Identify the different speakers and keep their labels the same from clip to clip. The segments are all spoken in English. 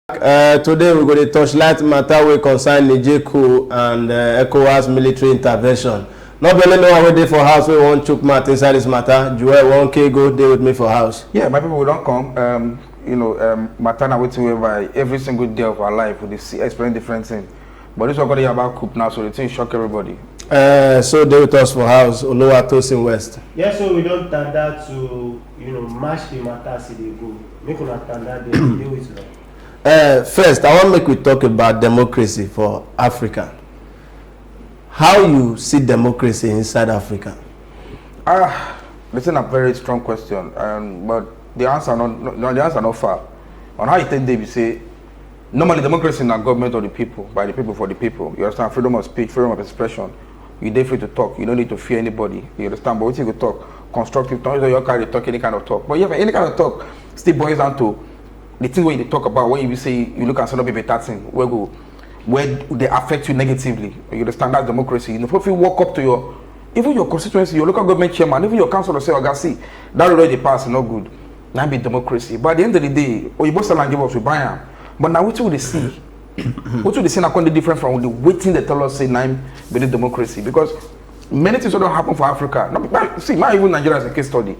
Speaker 1: Today we're going to touch light matter wey concern Niger coup and ECOWAS military intervention. Not be only one wey dey for house wey wan chook mouth inside this matter. Joel 1K go dey with me for house.
Speaker 2: Yeah, my people don't come. Matter na wetin whereby every single day of our life we dey see experience different things. But this one going to be about coup now, so the thing shock everybody.
Speaker 1: So dey with us for house, Oluwatosin West.
Speaker 3: Yeah, so we don't turn that to match the matter as they go. Make una turn that dey with them.
Speaker 1: First, I want to make we talk about democracy for Africa. How you see democracy inside Africa?
Speaker 2: This is a very strong question, but the answer not far. On how you take David say, normally democracy is not government of the people, by the people for the people. You understand? Freedom of speech, freedom of expression. You're there free to talk. You don't need to fear anybody. You understand? But what you go talk, constructive talk, you can't talk any kind of talk. But yeah, any kind of talk still boils down to the thing when you talk about, when you say you look at some people thing where they affect you negatively. You understand? That's democracy. If you walk up to even your constituency, your local government chairman, even your council, say, "Oh, see, that already passed, no good." Now be democracy. But at the end of the day, you both sell and give us we buy them. But now what will they see? What will they see? Now going to different from the waiting they tell us say now be the democracy, because many things don't happen for Africa. Now, see, not even Nigeria is a case study.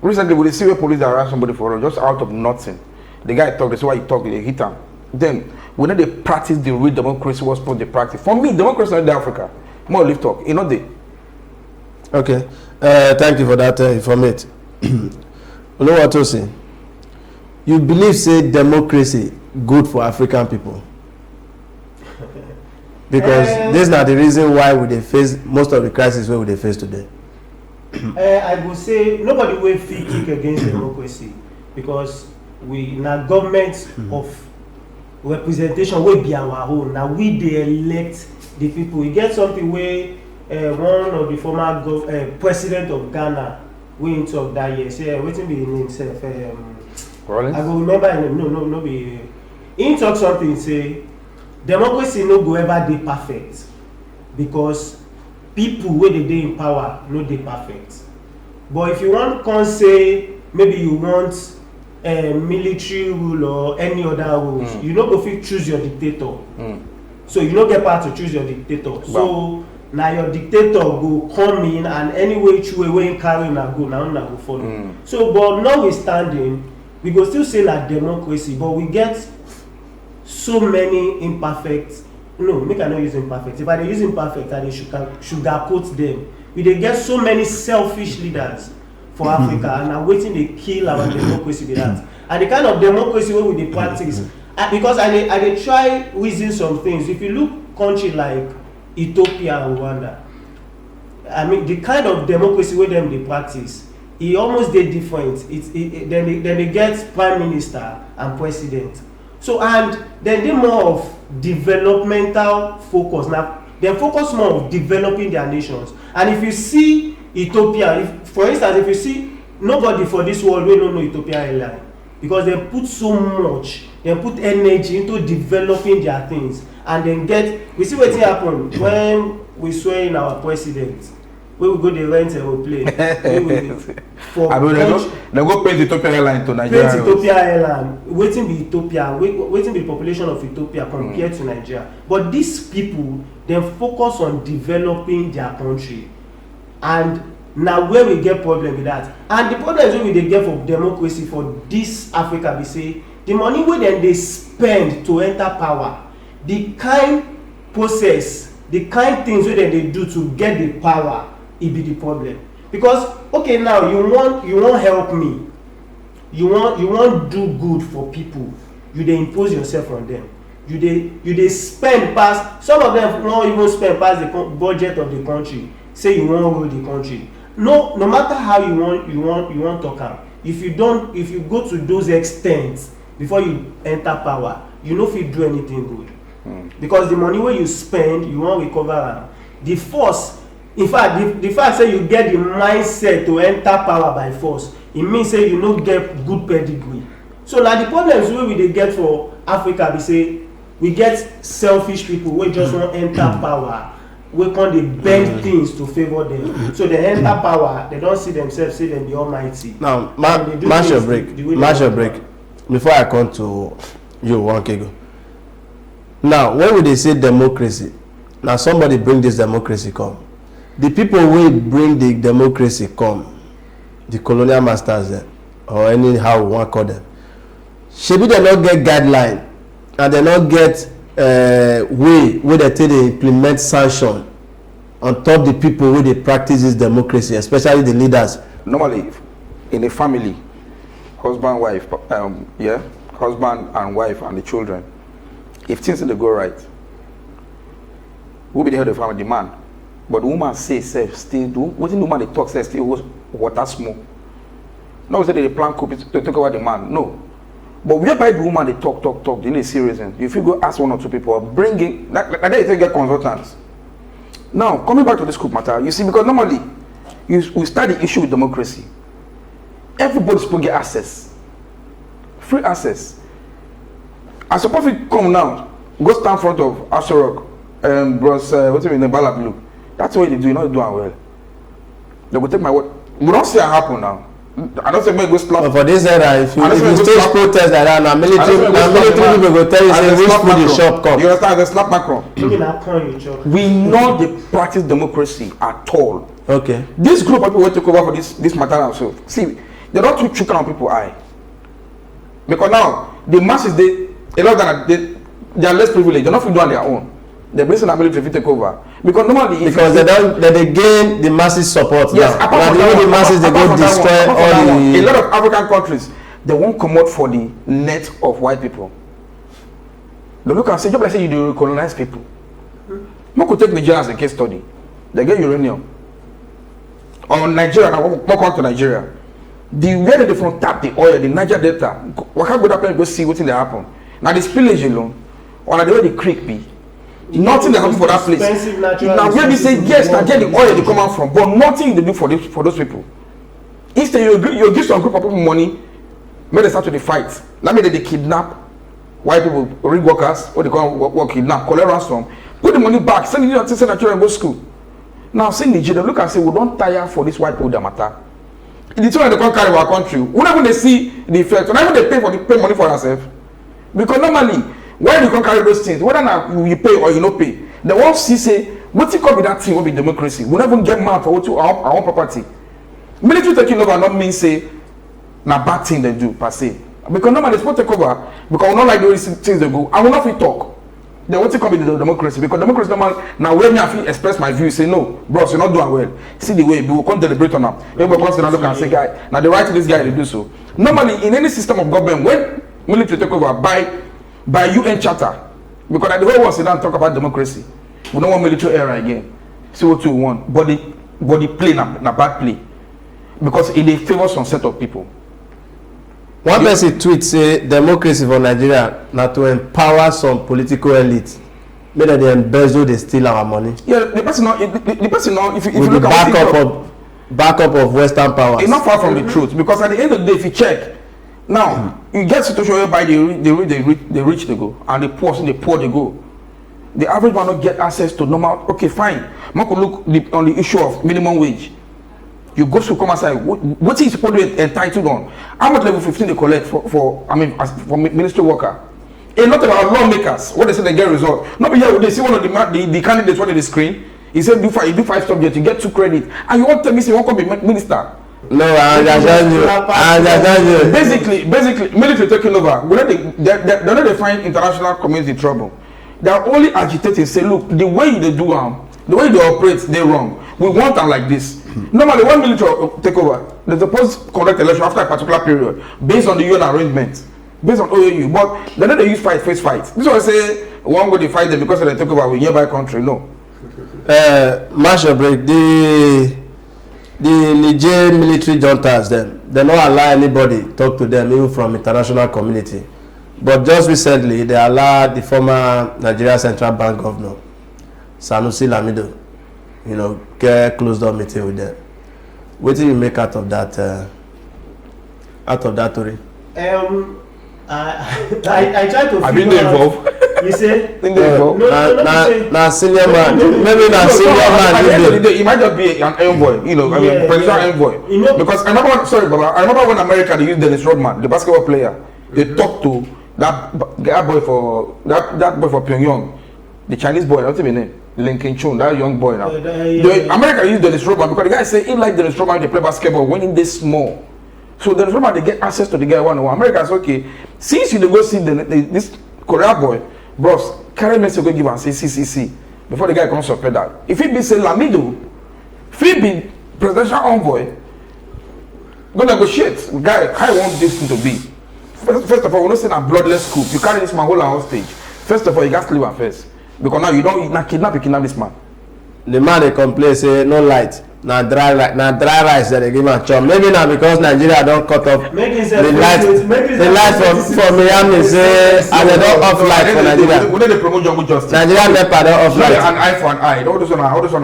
Speaker 2: Recently, we see where police arrest somebody for just out of nothing. The guy talk, they say why you talk, they hit him. Then, when they practice the real democracy, what's supposed to practice? For me, democracy is not in Africa. More live talk, you know they.
Speaker 1: Okay, thank you for that information. Oluwatosin, you believe say democracy good for African people? Because this is not the reason why we dey face most of the crisis where we dey face today.
Speaker 3: I would say nobody will feel kick against democracy, because we na government of representation will be our own. Now we dey elect the people. We get something where one of the former president of Ghana we talk that year. Say wetin be him name sef? I go remember him name. No be. He talk something say democracy no go ever dey perfect, because people wey dey in power no dey perfect. But if you want come say maybe you want military rule or any other rules, you no go fit choose your dictator. So you no get power to choose your dictator. Wow. So now your dictator go come in, and any way wey carry na go, na una go follow. So but notwithstanding, we go still say na democracy, but we get so many imperfect. No, make I not use imperfect. If I dey use imperfect, I dey sugarcoat them. We dey get so many selfish leaders for Africa, and na wetin dey kill our democracy be that. And the kind of democracy wey we dey practice, because I dey try reason some things. If you look country like Ethiopia and Rwanda, I mean the kind of democracy wey dem dey practice, e almost dey different. Then they get prime minister and president. So and then they more of developmental focus. Now they focus more of developing their nations. And if you see Ethiopia, for instance, if you see nobody for this world we don't know Ethiopia airline, because they put so much, they put energy into developing their things, and then we see what happen when we swear in our president. We will go to rent aeroplane.
Speaker 2: They go paint Ethiopia airline to Nigeria.
Speaker 3: Paint Ethiopia airline. Waiting be Ethiopia. Waiting be the population of Ethiopia compared to Nigeria. But these people, they focus on developing their country, and now where we get problem with that. And the problem is when we get for democracy for this Africa, we say the money where then they spend to enter power, the kind process, the kind things where they do to get the power, it be the problem. Because okay, now you want help me, you want do good for people, you dey impose yourself on them, you dey spend past, some of them won't even spend past the budget of the country, say you want rule the country. No matter how you want talk am, if you go to those extents before you enter power, you no fit do anything good. Because the money wey you spend, you wan recover am. The force, in fact, the fact say you get the mindset to enter power by force, it means say you no get good pedigree. So na the problems wey we dey get for Africa be say we get selfish people wey just wan enter power, wey come dey bend things to favour them. So they enter power, they don see themselves say dem be almighty.
Speaker 1: Now, match your break. Before I come to You 1K go. Now, when they say democracy, now somebody bring this democracy come. The people will bring the democracy come, the colonial masters there, or anyhow we want to call them. Maybe they not get guideline, and they not get way where they take they implement sanction on top the people where they practice this democracy, especially the leaders.
Speaker 2: Normally, in a family, husband, wife, husband and wife and the children, if things they go right, who be the head of the family? The man. But the woman say still do what the woman they talk says still water small. No, say they plan coup to take over the man. No. But whereby the woman they talk, they need serious reasons. If you go ask one or two people, bring in like they get consultants. Now, coming back to this coup matter, you see, because normally we start the issue with democracy. Everybody's supposed to get access. Free access. I suppose we come now, go stand in front of Asarok, bros, what's it in the Bala Blue. That's what they do, you're not doing well. They will take my word. We don't see it happen now. I don't say make go slap.
Speaker 1: But for this era, if you stage protest like that, now military people go tell you say which food the shop come.
Speaker 2: You understand? They slap Macron. We know they practice democracy at all.
Speaker 1: Okay.
Speaker 2: This group of people will take over for this matter and so. See, they're not too chicken on people's eye. Because now the masses a lot of them they are less privileged. They're not doing on their own. They're basing their ability to take over. Because normally
Speaker 1: because they gain the masses support.
Speaker 2: Yes,
Speaker 1: now.
Speaker 2: Apart from
Speaker 1: the masses they go destroy all the.
Speaker 2: A lot of African countries they won't come out for the net of white people. They look and say, just like say you do colonize people. We could take Nigeria as a case study. They get uranium. Or Nigeria, now walk on to Nigeria. The where they from tap the oil, the Niger Delta. We can't go there and go see what's in there happen. Now the spillage alone, or the way the creek be. Nothing they happen for that place. Now where we say yes, now get the oil they come out from, but nothing they do for those people. Instead you give some group of people money, make they start to the fight. That means they kidnap white people, rig workers, what they call work kidnap, collect ransom, put the money back, send it to the children go to school. Now see Niger, they look and say we don't tire for this white people that matter. The children they can't carry our country. Whenever they see the effect, whenever they pay money for themselves, because normally why you can't carry those things, whether now you pay or you not pay, they won't see say what it could be that thing will be democracy. We never get mad for what to our own property. Military taking over not mean say na bad thing they do per se. Because normally they supposed to take over because we don't like the way things they go. I will not fit talk. They want to come with the democracy because democracy normal now when me I feel express my view say no, bros, you're not doing well. See the way we will come deliberate on them. Everybody comes and look and say guy, now the right to this guy to do so. Normally in any system of government when military take over by UN charter, because the whole world sit down and talk about democracy. We don't want military era again. See what we want. Body play na bad play. Because it favors some set of people.
Speaker 1: One person tweet say democracy for Nigeria now to empower some political elite. Maybe they embezzle, they steal our money.
Speaker 2: Yeah, the person not if you
Speaker 1: with
Speaker 2: look
Speaker 1: the
Speaker 2: at
Speaker 1: backup of Western powers.
Speaker 2: It's not far from the truth because at the end of the day, if you check, now you get situation whereby the rich they go and the poor they go. The average man not get access to normal. Okay, fine. Man could look on the issue of minimum wage. You go to come outside. What is supposed to be entitled on? How much level 15 they collect for ministry worker? A lot of our lawmakers, what they say they get result. Not be here they see one of the candidates what they screen. He said do 5 subjects, you get 2 credit, and you want to tell me say you want to be minister.
Speaker 1: No, I understand you.
Speaker 2: Basically, military taking over. They don't find international community trouble. They are only agitating. Say, look, the way they do the way they operate, they're wrong. We want them like this. Normally, when military take over, they're supposed to conduct election after a particular period based on the UN arrangement, based on OAU. But they don't use face fight. This is why I say one way they fight them because they take over with nearby country. No.
Speaker 1: Marshall break the Niger military juntas them. They don't allow anybody talk to them even from international community. But just recently, they allowed the former Nigeria Central Bank governor, Sanusi Lamido, get closed door meeting with them. What do you make out of that? Story?
Speaker 3: I try to.
Speaker 2: Have you been involved?
Speaker 3: You say?
Speaker 2: No.
Speaker 1: Now senior man, maybe not senior man.
Speaker 2: At the end of the day, it might just be an envoy, presidential envoy. Because I remember when America they used Dennis Rodman, the basketball player. They talked to that boy for Pyongyang, the Chinese boy, what's his name? Lincoln Chun, that young boy now. America used Dennis Rodman because the guy say he like Dennis Rodman to play basketball when in this small. So Dennis Rodman they get access to the guy one. America say okay, since you go see this Korea boy, bros, carry message go give and say see before the guy comes to that. If he be say Lamido, if he be presidential envoy, go negotiate. Guy, how you want this thing to be? First of all, we don't say a bloodless coup. You carry this man whole on stage. First of all, you got to leave him first. Because now you kidnap this man.
Speaker 1: The man they complain say no light, na dry rice that they give him chop. Maybe now because Nigeria don't cut off the light from Miami say and they don't off light for Nigeria.
Speaker 2: We they promote jungle justice.
Speaker 1: Nigeria never don't off light.
Speaker 2: An eye for an eye. All those on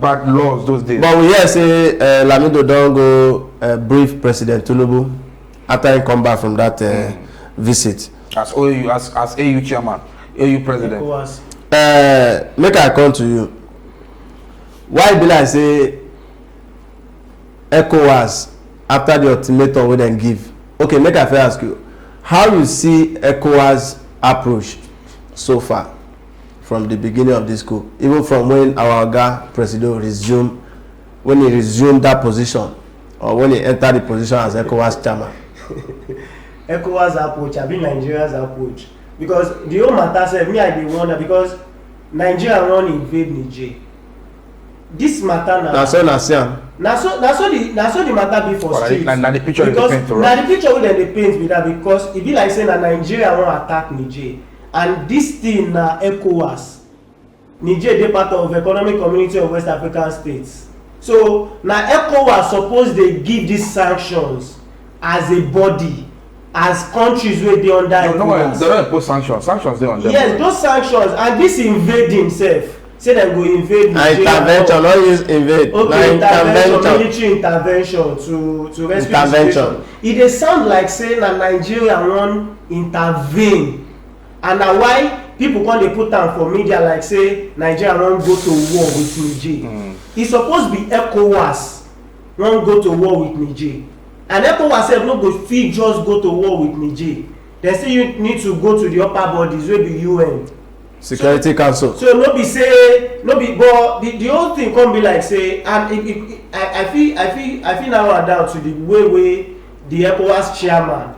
Speaker 2: bad laws those days.
Speaker 1: But we hear say Lamido don't go brief President Tinubu after he come back from that visit.
Speaker 2: As AU chairman. AU president.
Speaker 1: Make I come to you. Why be like say ECOWAS after the ultimatum we then give? Okay, make I first ask you, how you see ECOWAS approach so far from the beginning of this coup, even from when our Oga President resumed that position, or when he entered the position as ECOWAS chairman?
Speaker 3: ECOWAS approach, I mean Nigeria's approach. Because the whole matter said, me I dey wonder because Nigeria wan invade Niger. This matter now.
Speaker 1: Na so
Speaker 3: the matter be for street.
Speaker 2: Na the picture
Speaker 3: because
Speaker 2: they paint to
Speaker 3: na the picture wey dem dey paint be that because e be like say na Nigeria wan attack Niger and this thing na ECOWAS. Niger dey part of Economic Community of West African States. So na ECOWAS suppose dey give these sanctions as a body. As countries wey dey under ECOWAS.
Speaker 2: They don't impose sanctions. Sanctions dey on them.
Speaker 3: Yes, those sanctions and this invade himself. Say dem go invade Nigeria.
Speaker 1: Intervention, not use invade.
Speaker 3: Okay, military intervention to rescue the situation. E dey sound like say na Nigeria wan intervene and na why people come dey put am for media like say Nigeria wan go to war with Niger. E suppose be ECOWAS wan go to war with Niger. And ECOWAS sef no go fit just go to war with Niger. Dem still need to go to the upper bodies wey be UN.
Speaker 1: Security Council.
Speaker 3: So no be say no be but the whole thing come be like say and I feel now down to the way the ECOWAS chairman,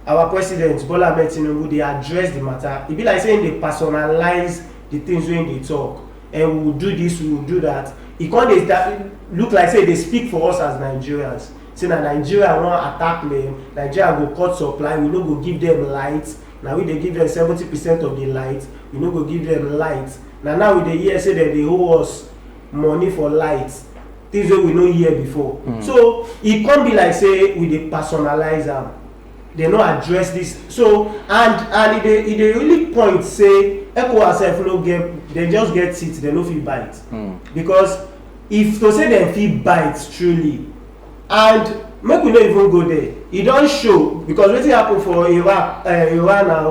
Speaker 3: our president Bola Ahmed Tinubu dey address the matter. E be like say dey personalize the things wey dey talk and we will do this, we will do that. E come dey look like say dey speak for us as Nigerians. Say na Nigeria wan attack them, Nigeria go cut supply, we no go give them light. Now we dey give them 70% of the light, we no go give them light. Now we dey hear say that they owe us money for light, things wey we no hear before. So e come be like say we dey personalize am, they no address this. So and e dey really point say ECOWAS sef no get, they just get teeth, they no fit bite. Because if to say dem fit bite truly, and make we no even go there, e don show because wetin happen for Iran and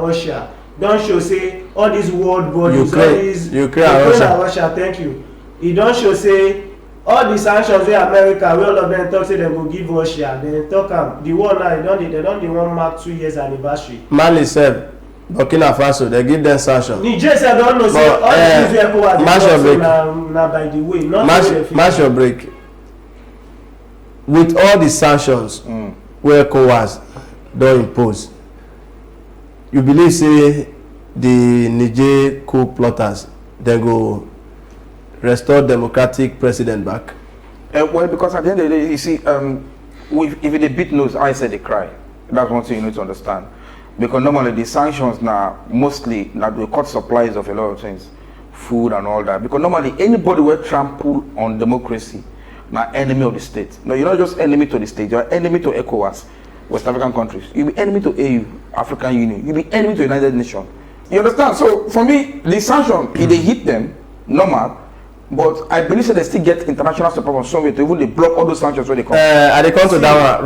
Speaker 3: Russia don show say all these world bodies, all these
Speaker 1: Ukraine and
Speaker 3: Russia, thank you. E don show say all the sanctions wey America wey all of them talk say dem go give Russia, dem talk am the war now dem don dey wan mark 2 years anniversary.
Speaker 1: Mali sef, Burkina Faso, they give them sanctions.
Speaker 3: Niger sef don know say all the things wey ECOWAS dey talk na by the way, not
Speaker 1: match your break. With all the sanctions wey ECOWAS don impose, you believe say the Niger coup plotters dem go restore democratic president back?
Speaker 2: Well, because at the end of the day, you see, if they beat nose, I say they cry. That's one thing you need to understand. Because normally the sanctions now mostly now they cut supplies of a lot of things, food and all that. Because normally anybody will trample on democracy, now enemy of the state. No, you're not just enemy to the state, you're enemy to ECOWAS, West African countries. You'll be enemy to AU, African Union. You'll be enemy to United Nations. You understand? So for me, the sanction, if they hit them, normal. But I believe that they still get international support from somewhere to even they block all those sanctions when they come.
Speaker 1: And they come to that one.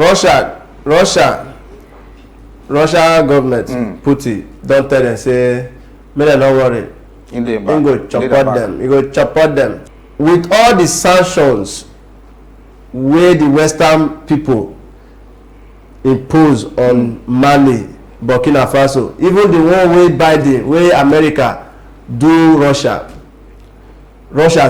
Speaker 1: Russia government, Putin, don't tell them, say, may they not worry.
Speaker 2: In the
Speaker 1: back. You go support them. With all the sanctions where the Western people impose on Mali Burkina Faso, even the one wey Biden, wey America do Russia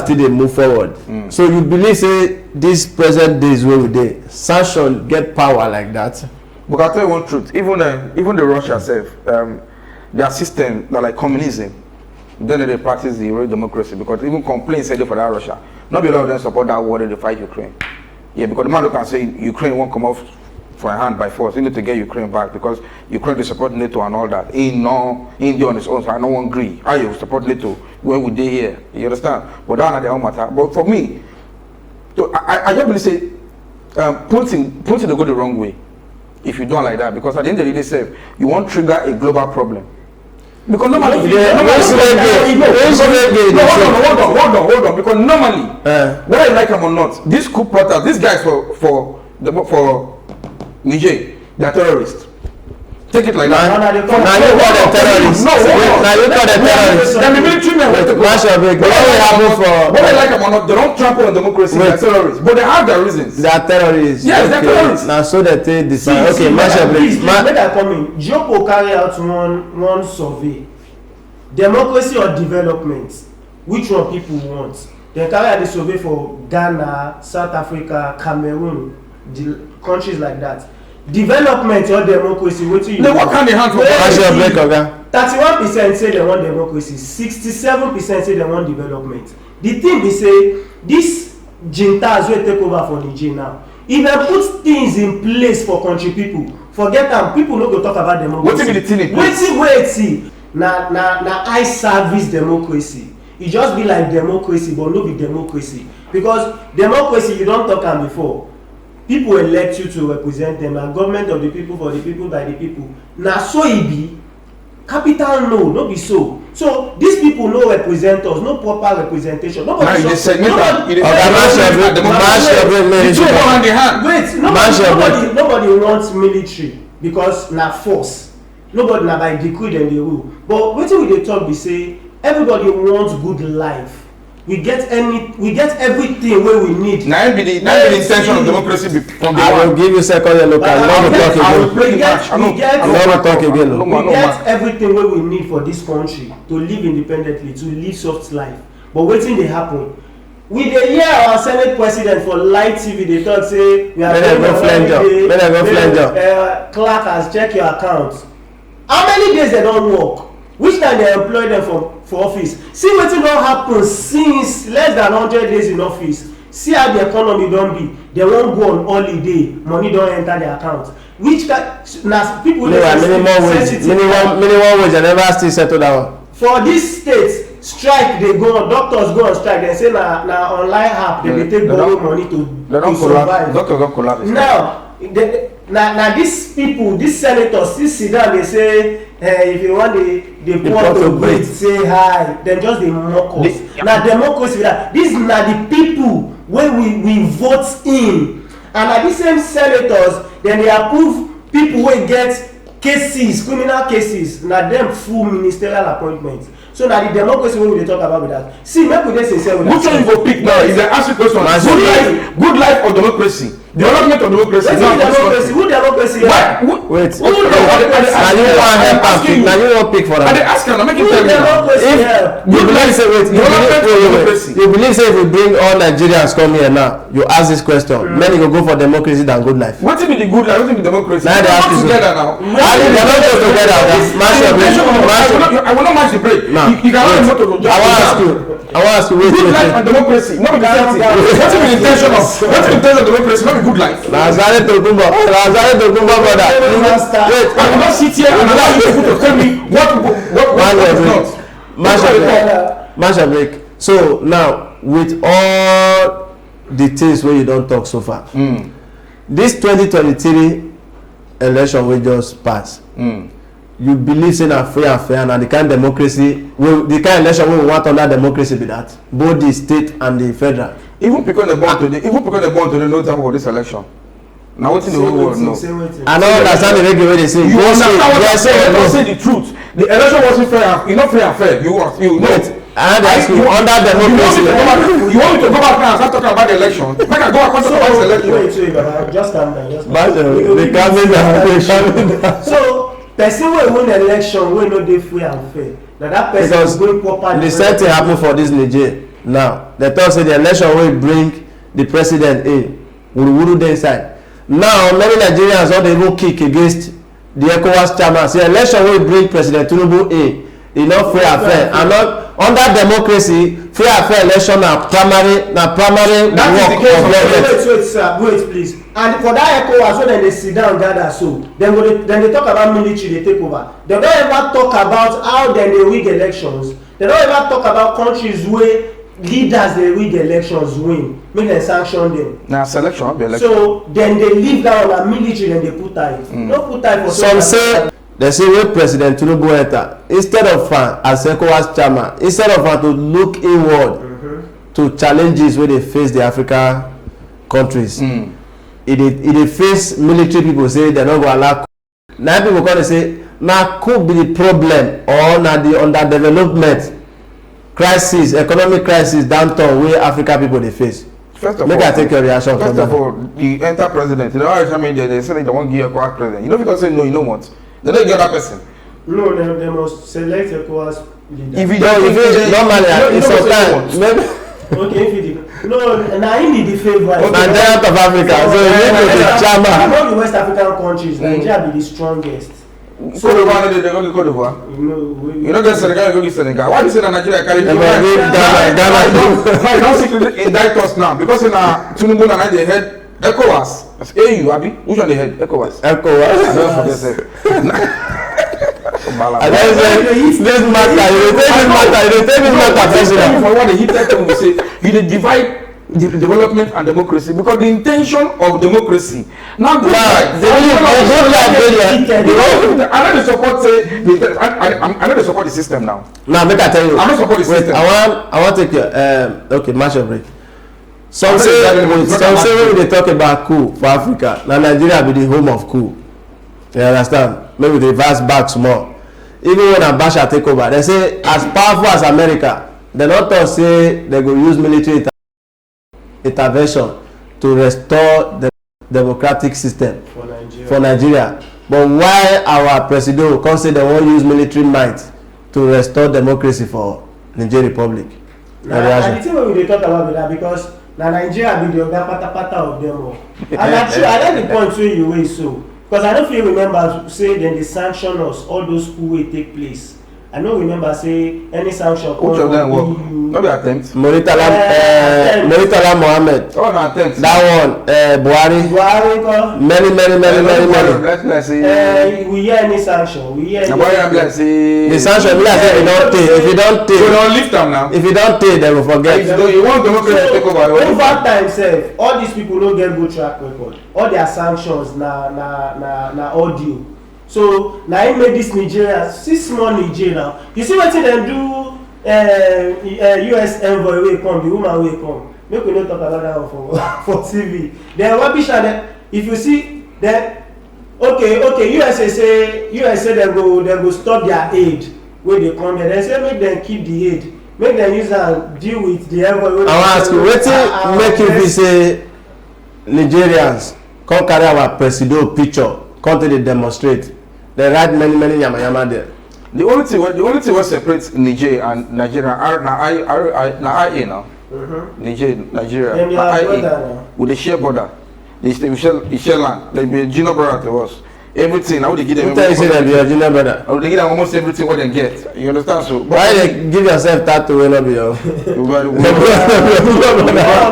Speaker 1: still dey move forward. So you believe say this present days wey we dey, sanction get power like that?
Speaker 2: But I'll tell you one truth, even the Russia self, their system, they're like communism. Then they practice the real democracy, because even complaints said for that Russia. Not be a lot of them support that war that they fight Ukraine. Yeah, because the man who can say Ukraine won't come off for a hand by force. You need to get Ukraine back, because Ukraine they support NATO and all that. India on its own, so I don't want agree. How you support NATO when we did here? You understand? But that's not their own matter. But for me, so I just really say Putin to go the wrong way if you don't like that, because at the end of the day, say you won't trigger a global problem. Because normally, hold on. Because normally, whether you like them or not, these coup plotters, these guys for Niger, they are terrorists. Take it like that.
Speaker 1: Now you call them terrorists. Now you call them terrorists.
Speaker 2: Then the military men will take whether they like them or not, they don't trample on democracy. They are terrorists, but they have their reasons.
Speaker 1: They are terrorists.
Speaker 2: Yes, they are terrorists.
Speaker 1: Now so they take this. Okay, Marshall,
Speaker 3: please. Make I come in. Joko carry out one survey. Democracy or development? Which one people want? They carry out the survey for Ghana, South Africa, Cameroon, countries like that. Development or democracy? What do you?
Speaker 2: They work hand in hand for
Speaker 3: 31% say they want democracy. 67% say they want development. The thing they say, this juntas will take over for Niger now. If they put things in place for country people, forget them. People no go talk about democracy.
Speaker 2: What be the thing in place?
Speaker 3: Wait, see. Na eye service democracy. It just be like democracy, but no be democracy. Because democracy, you don't talk am before. People elect you to represent them, and government of the people, for the people, by the people. Na so e be. Capital no be so. So these people no represent us, no proper representation. Nobody
Speaker 2: the two go
Speaker 3: hand in hand. Wait, nobody wants military because na force. Nobody na by decree dem dey rule. But wetin we dey talk be say everybody wants good life. We get everything wey we need.
Speaker 2: Na be the intention of democracy from the
Speaker 1: I will give you second yellow card.
Speaker 3: We get everything wey we need for this country to live independently, to live soft life. But wetin dey happen? We dey hear our Senate president for live TV dey talk say we are going to clerk has check your account. How many days they don work? Which time they employ them for office? See wetin don happen since less than 100 days in office. See how the economy don be. They wan go on holiday, money don enter their account. Which na people
Speaker 1: dey minimum wage and never still settle down.
Speaker 3: For this state, strike dey go on, doctors go on strike. They say na online app they dey take borrow money to survive.
Speaker 2: Doctors don collapse.
Speaker 3: Now these people, these senators still sit down, they say if you want the poor to greet, say hi, then just dey mock us. Na democracy that this na the people wey we vote in, and na these same senators then they approve people wey get cases, criminal cases, na them full ministerial appointments. So now the democracy wey we dey talk about with that. See, make we dey sincere with that.
Speaker 2: Which one you go pick now? If they ask you question, good life or democracy? Development or democracy?
Speaker 3: Who democracy?
Speaker 1: Wait. Now you want help and pick. Now you want pick for that.
Speaker 2: I dey ask you, make you tell me.
Speaker 1: You believe say if we bring all Nigerians come here now, you ask this question, many go for democracy than good life.
Speaker 2: What be the good life? What be democracy?
Speaker 1: Now they ask you
Speaker 2: together now.
Speaker 1: How they don't go together?
Speaker 2: I will not match the break. You cannot go to.
Speaker 1: I want to ask you.
Speaker 2: Good life and democracy. Not the same thing. What's the intention of democracy? Not the good life.
Speaker 1: Lazare Tokumbo, brother.
Speaker 2: Wait, I will not sit here and allow you to tell me what is not.
Speaker 1: Marshall break. So now, with all the things where you don't talk so far, this 2023 election will just pass. You believe in a free and fair and the kind of democracy, the kind of election we want under democracy be that, both the state and the federal.
Speaker 2: Even because they born today, no time for this election. Now what in the whole world know?
Speaker 1: I don't understand the regular way they say.
Speaker 2: You understand what I'm saying? Don't say the truth. The election wasn't fair. It's not fair and fair. You know.
Speaker 1: And ask you under democracy.
Speaker 2: You want me to go back now and start talking about the election? Make I go back and talk about the election.
Speaker 3: Wait, just calm down.
Speaker 1: They calm down.
Speaker 3: So person wey win election wey no dey free and fair na that person go proper.
Speaker 1: The same thing happen for this Niger now. They talk say the election wey bring the president in wuruwuru dey inside. Now many Nigerians don dey even kick against the ECOWAS chairman say election wey bring President Tinubu in e no free and fair and not under democracy free and fair election na primary work of government.
Speaker 3: Wait please, and for that ECOWAS wey dem dey sit down gather so dem dey talk about military dey take over, dem don ever talk about how dem dey rig elections, dem don ever talk about countries wey leaders dey rig elections win make dem sanction dem.
Speaker 2: Na selection no be election.
Speaker 3: So dem dey leave that one na military dem dey put eye. No put eye for
Speaker 1: some say they say wey President Tinubu enter instead of as ECOWAS chairman instead of to look inward to challenges wey dey face the African countries e dey face military people say dem no go allow coup. Na people come dey say na coup be the problem or na the underdevelopment crisis economic crisis downturn wey African people dey face.
Speaker 2: First of
Speaker 1: make
Speaker 2: all,
Speaker 1: I take your reaction.
Speaker 2: First of all, the enter president, you know how they say they won't give ECOWAS president. You know because say no, you don't want. They don't get that person.
Speaker 3: No, they must select ECOWAS leader.
Speaker 1: If you normally sometimes maybe.
Speaker 3: Okay, if you no, na him be the favourite.
Speaker 1: Nigeria of Africa, so you need to be chairman.
Speaker 3: Among the West African countries, Nigeria be the strongest.
Speaker 2: So they go to Cote d'Ivoire. You know get Senegal, you go to Senegal. Why you say that Nigeria carry? Ghana don't secretly indict us now because in Tinubu and I they head ECOWAS. That's AU, Abi. Which one they head? ECOWAS.
Speaker 1: I don't forget. I don't say this matter. You take this matter personal.
Speaker 2: For what they hit that we say, you divide the development and democracy because the intention of democracy now go like I know the support say I know the support the system now.
Speaker 1: Now make I tell you.
Speaker 2: I don't support the system.
Speaker 1: I want take your okay match of break. Some say when they talk about coup for Africa, now Nigeria be the home of coup. You understand? Maybe they reverse back small. Even when Abacha take over, they say as powerful as America, they not talk say they go use military intervention to restore the democratic system for Nigeria. But why our president come say they won't use military might to restore democracy for Niger Republic?
Speaker 3: And the thing wey we dey talk about that because na Nigeria be the oga patapata of them all. And na true, I like the point wey you raise so because I no fit remember say dem dey sanction us all those coup wey take place. I no remember say any sanction.
Speaker 2: Which of them work? No be attempt.
Speaker 1: Muritala Mohammed.
Speaker 2: Oh, no attempt.
Speaker 1: That one, Buhari. Many.
Speaker 3: We hear any sanction. We hear.
Speaker 1: The sanction, if you don't take.
Speaker 2: So don't lift them now.
Speaker 1: If you don't take, they will forget.
Speaker 2: You want democracy to take over.
Speaker 3: Over time, sef, all these people don't get good track record. All their sanctions na audio. So now he made this Nigeria, see small Nigeria now. You see what they do US envoy wey come, the woman wey come. Make we not talk about that one for TV. They are rubbish and if you see that okay, USA say they go stop their aid when they come there. They say make them keep the aid. Make them use and deal with the envoy.
Speaker 1: I wan ask you, wetin make you be say Nigerians come carry our presido picture come to dey demonstrate? They write many yama there.
Speaker 2: The only thing what separates Niger and Nigeria are na IA now. Nigeria, na IA with the share border. They share land. They be junior brother to us. Everything. Now they give them.
Speaker 1: Who tell you say they be your junior brother?
Speaker 2: They give them almost everything what they get. You understand? So
Speaker 1: why they give yourself tattoo wey no be your?
Speaker 3: That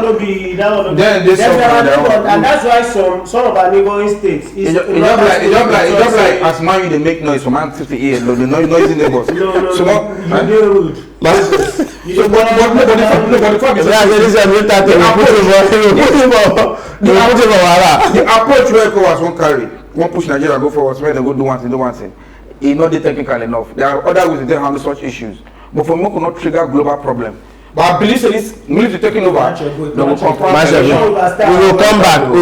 Speaker 3: one be.
Speaker 2: Then they
Speaker 3: and that's why some of our neighboring states.
Speaker 2: It's just like as man they make noise from man 50 years. No, the noisy neighbors.
Speaker 3: No. You dey rude.
Speaker 2: So but the approach where ECOWAS won't carry, won't push Nigeria go forward, where they go do one thing. It's not technical enough. There are other ways to handle such issues. But for me, could not trigger global problem. But I believe this military taking over. We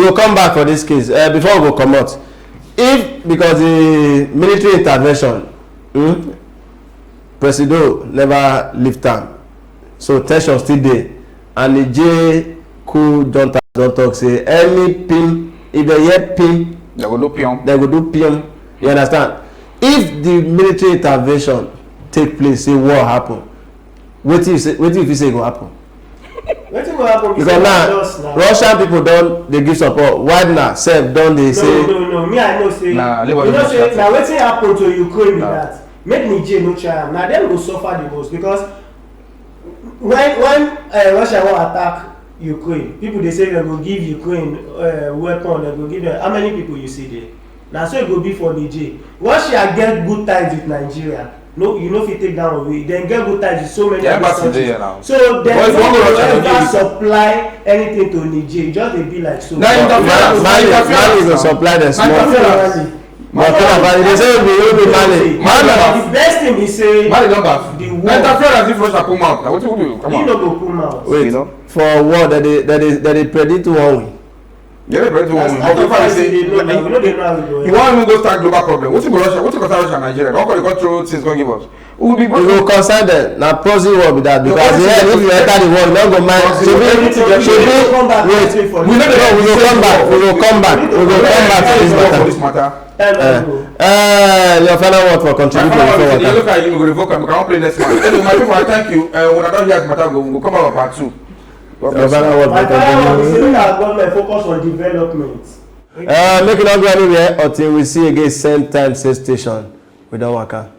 Speaker 2: will
Speaker 1: come back for this case. Before we go come out, if because the military intervention, Presido never lift am, so tension still dey, and the J don't talk say any pin, if they hear pin,
Speaker 2: they go do pion.
Speaker 1: You understand? if the military intervention take place, say war happen, wetin you say go happen?
Speaker 3: Wetin go happen?
Speaker 1: Because now Russian people don dey give support, Wagner sef don dey say.
Speaker 3: No, me I know say. You know say na wetin happen to Ukraine be that. Make Niger no try am. Na dem go suffer the most because when Russia wan attack Ukraine, people dey say dem go give Ukraine weapon, dem go give them. How many people you see there? Na so e go be for Niger. Russia get good ties with Nigeria. No, you know if you take down away, then get good ties with so many other countries. So then no ever supply anything to Niger. Just dey be like so.
Speaker 1: Mali go supply the small. But they say we will be Mali.
Speaker 3: The best thing be say
Speaker 2: Mali don baff.
Speaker 3: The war.
Speaker 2: Interference if Russia come out. Now wetin we do? Come on.
Speaker 3: You no go come out.
Speaker 1: Wait, you know? For war that they predict one win.
Speaker 2: Yeah, they predict one win. But people say you wan even go start global problem. Wetin go Russia? Wetin go start Russia and Nigeria? What the control things gonna give us? We
Speaker 1: will concern them. Na proxy war be that because if you enter the war, you no go mind. We will come back to this matter. Your final word for contributing.
Speaker 2: Look at you, we go revoke am. We can play next match. Anyway, my people, I thank you. When I don't hear this matter, we'll come out part 2.
Speaker 1: Your final word for contributing.
Speaker 3: Our government focus on development.
Speaker 1: Make it not go anywhere until we see again same time, same station. We don't work out.